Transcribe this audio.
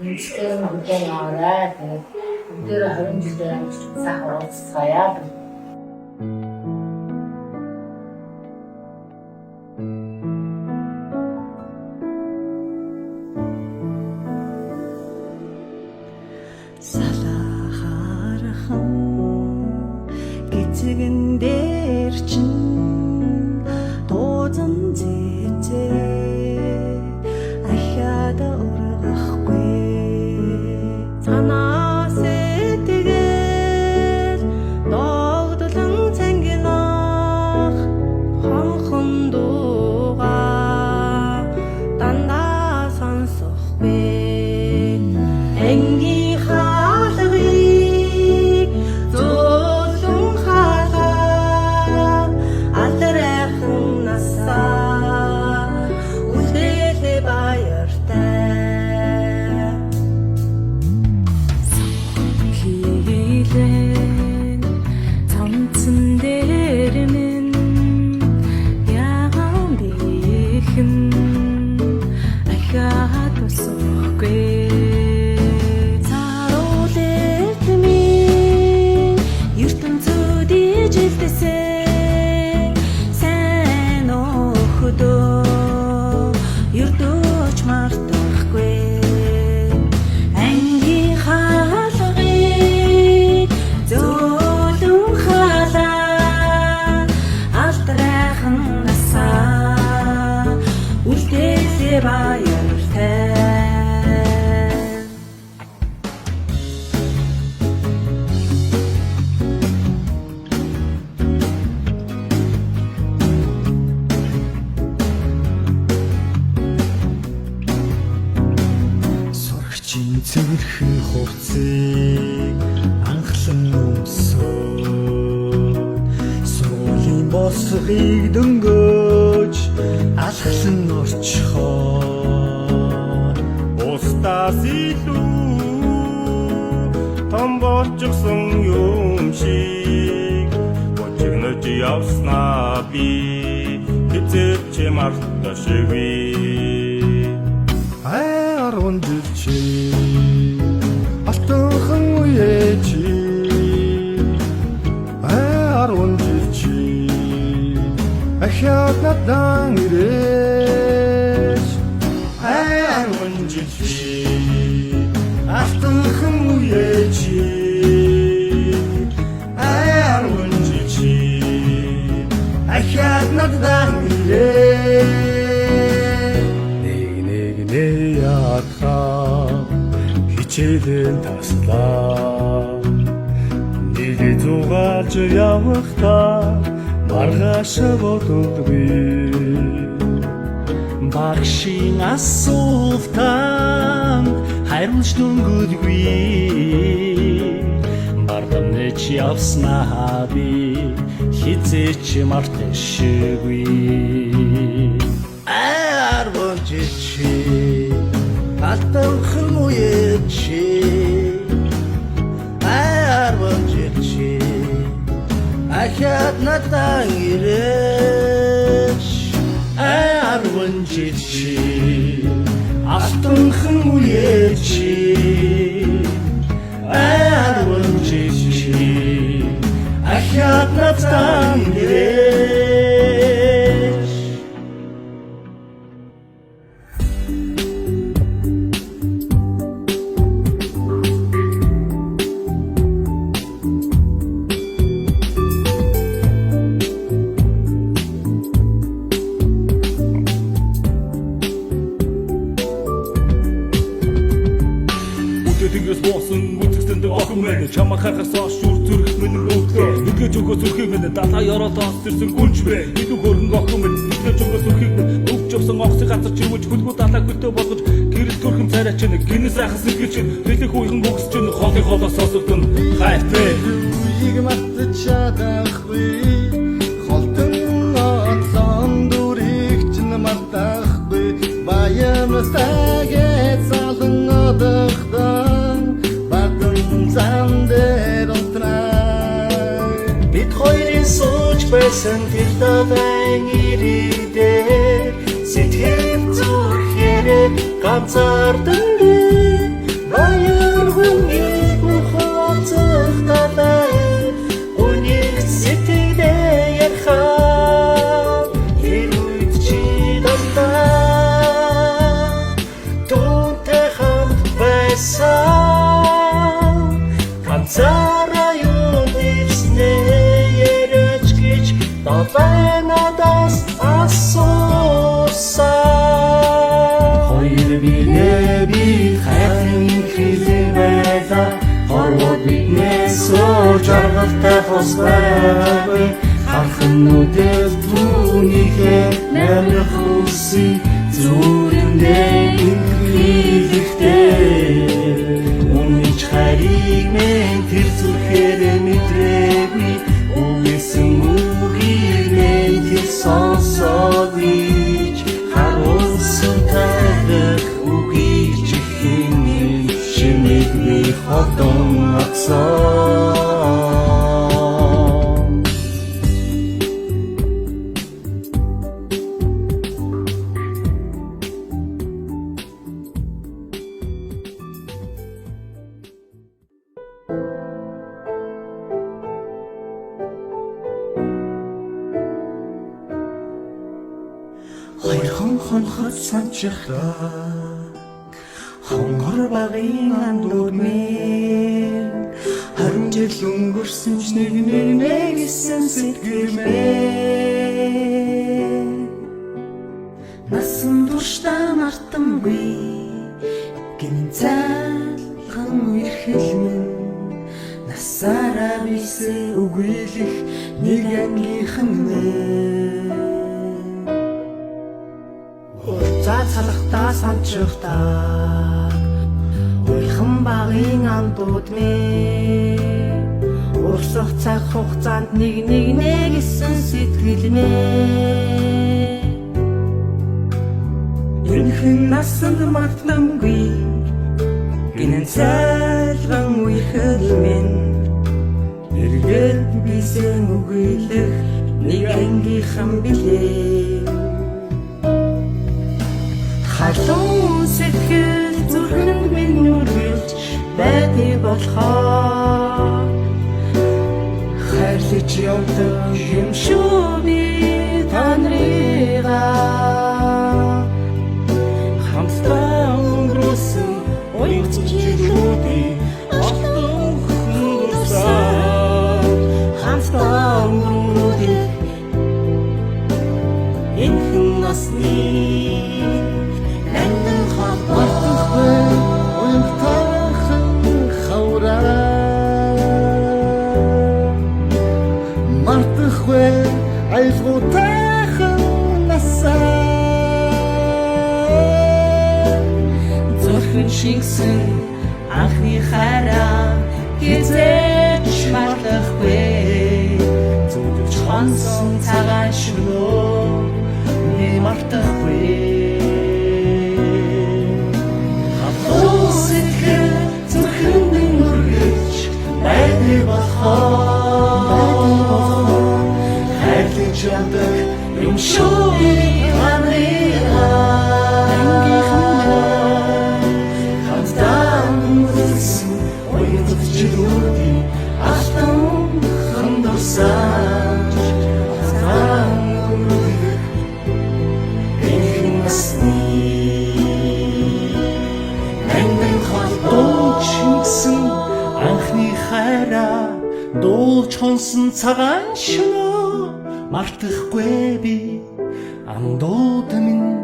Үнэхээр мэдээ аваарай. Тэгээд бүгдээр 20 жилээр сайхан уулзцаая. Салахархан гизгэн дээр чин тозон зэцээ ахаад ургахгүй санаас этгэл догдлон цангинах хонхон дуугаа дандаа сонсохгүй энгийн Цэвэрхэн хувцсыг анхлан өмсөө Сургуулийн босгыг дөнгөж алхлан орчхоо Устаас илүү том болчихсон юм шиг Бочигнож явснаа би хэзээч марташгүй Ардчи алтхан үеч ардчи ахяд надан ирэш ардчи алтхан үеч ардчи ахяд надан ирэш хичээлийн таслаа нэг зугаалж явахдаа маргааш бодолгүй багшийн асуултанд хариулж дөнгөдгүй бардамнэж явснаа би хизээч марташгүй арвончи алтхан үеч арвончи ахяд надан ирэш арвончи алтхан үеч арвончи ахяд надан ирэш Чамаа хахасаа шүр зүрх минь өвдлөө Нүгэж өгөө зүрхийг минь далаа ёроолоос тэрсэн гүнж бэ Идүү хөрөнгө охин минь Нүгэж өгөө зүрхийг минь өвч явсан онгоцын газар чивэж хөлгөө далаа гөлтөө болгож гэрэл төрхөн царай чинь гинэс ахас сэргэж чинь хэлэх үеийн бокс чинь хоолын холоос сосогдсон хайртай Үеийг мартаж чадахгүй Холтон оцон дүрийг чинь мартахгүй Баямстагээ залан одохтой Замдэр онтрай Бид хоёрын сууж байсан тэр давайн ирээдээ Сэтгэл зүрхээр ганцаардан би байсан ганцаараа юу дэвснэ яриач гэж долоо надаас асуусан хоёр би хайрын хэлэн байлаа хорвоо биднээс жаргалтай хосбайгүй хархан нүдэл түүнийхээ намрах үсий зүрэндээ инхлихтэй үнийч харийг мен тэр зүрхээр мэдрээгүй үгүйсэн үгийг мен тэр сонсоогүй харуулсан тарих үгийг чихэн шимэгний хотон атсан Хоёрхан хонхот санчихлаа хонгор багын андууд минь 20 жил өнгөрсөн ч нэг гэсэн сэтгэлмээ насан туршдаа мартамгүй гинэн цайлган үерхэл минь насаараа бисээ үгүйлэх нэг ангийнхан мэ За салахтаа санчихтаа Уйхан багын андууд минь Урсах цаг хугацаанд нэг гэсэн сэтгэл минь Энхэн насанд мартамгүй гинэн цайлган үерхэл минь эргээд бисээ үгүйлэх нэг ангийнхан билээ Халуун сэтгэл зүрхэнд минь үргэлж байдаг болохоор хайрлаж явдаг юм шүү би та нарыгаа хамтдаа өнгөрөөсөн уянгач жилүүдийг алтан хөндөрсөн хамтдаа өнгөрөөдөг энхэн насны Айлгуудайхан насаа Зүрхэн шингсэн анхны хараа хизээч мартахгүй Зүрж хонсон цагаан шөнөө би мартахгүй Хатуу сэтгэл зүрхэнд нүргэж байдаг болохоор Жандаг юм шүү амрыгаа хамтдаа өнгөрсөн уянгач жилүүдийг алтан хөндөрсөн энхэн насны энхэн холбооч шингсэн анхны хайраа дуулж хонсон цагаан шөнөө мартахгүй би андууд минь